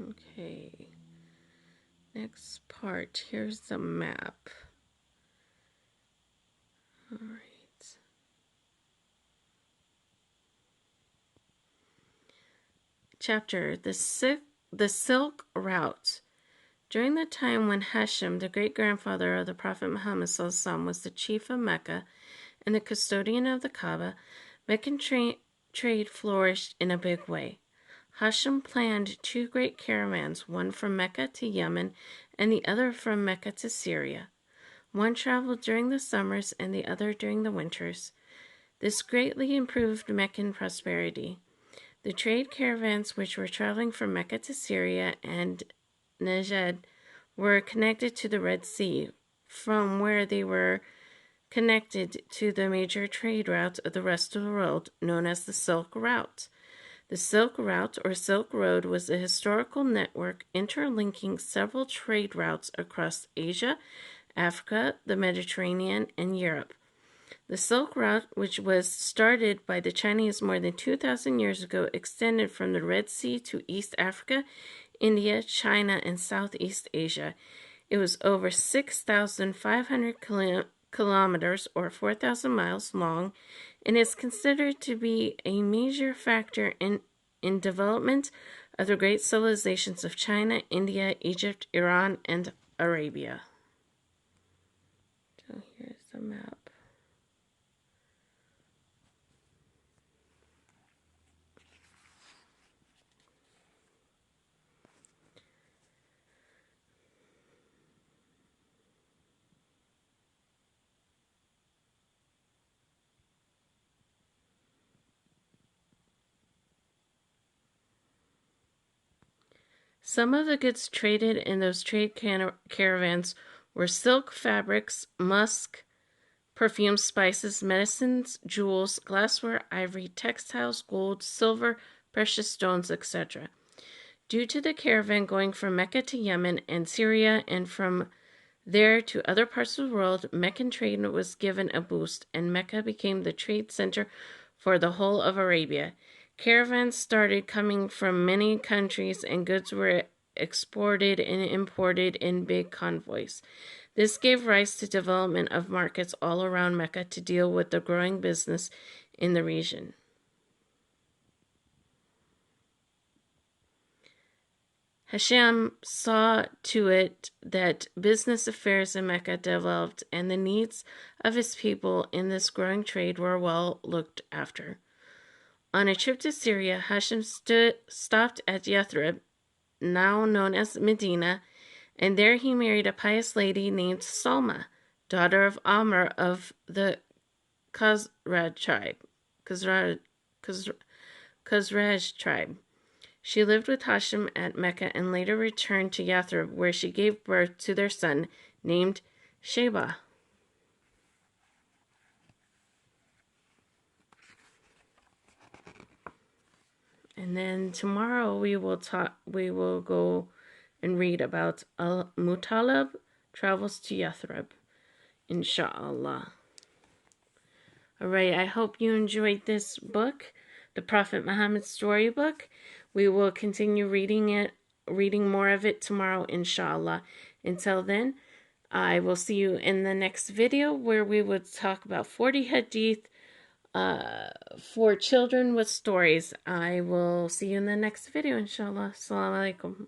Okay. Next part. Here's the map. All right. Chapter the Silk Route. During the time when Hashem, the great-grandfather of the Prophet Muhammad ﷺ, was the chief of Mecca and the custodian of the Kaaba, Meccan trade flourished in a big way. Hashem planned two great caravans, one from Mecca to Yemen and the other from Mecca to Syria. One traveled during the summers and the other during the winters. This greatly improved Meccan prosperity. The trade caravans which were traveling from Mecca to Syria and Najd were connected to the Red Sea, from where they were connected to the major trade route of the rest of the world, known as the Silk Route. The Silk Route, or Silk Road, was a historical network interlinking several trade routes across Asia, Africa, the Mediterranean, and Europe. The Silk Route, which was started by the Chinese more than 2,000 years ago, extended from the Red Sea to East Africa, India, China, and Southeast Asia. It was over 6,500 kilometers, or 4,000 miles long, and is considered to be a major factor in development of the great civilizations of China, India, Egypt, Iran, and Arabia. So here's the map. Some of the goods traded in those trade caravans were silk fabrics, musk, perfumes, spices, medicines, jewels, glassware, ivory, textiles, gold, silver, precious stones, etc. Due to the caravan going from Mecca to Yemen and Syria and from there to other parts of the world, Meccan trade was given a boost, and Mecca became the trade center for the whole of Arabia. Caravans started coming from many countries, and goods were exported and imported in big convoys. This gave rise to development of markets all around Mecca to deal with the growing business in the region. Hashem saw to it that business affairs in Mecca developed and the needs of his people in this growing trade were well looked after. On a trip to Syria, Hashem stopped at Yathrib, now known as Medina, and there he married a pious lady named Salma, daughter of Amr of the Khazraj tribe. She lived with Hashem at Mecca and later returned to Yathrib, where she gave birth to their son, named Sheba. And then tomorrow we will go and read about Al-Mutalib travels to Yathrib, inshallah. Alright, I hope you enjoyed this book, the Prophet Muhammad Storybook. We will continue reading more of it tomorrow, inshallah. Until then, I will see you in the next video where we will talk about 40 hadith for children with stories. I will see you in the next video, inshallah. Assalamu alaikum.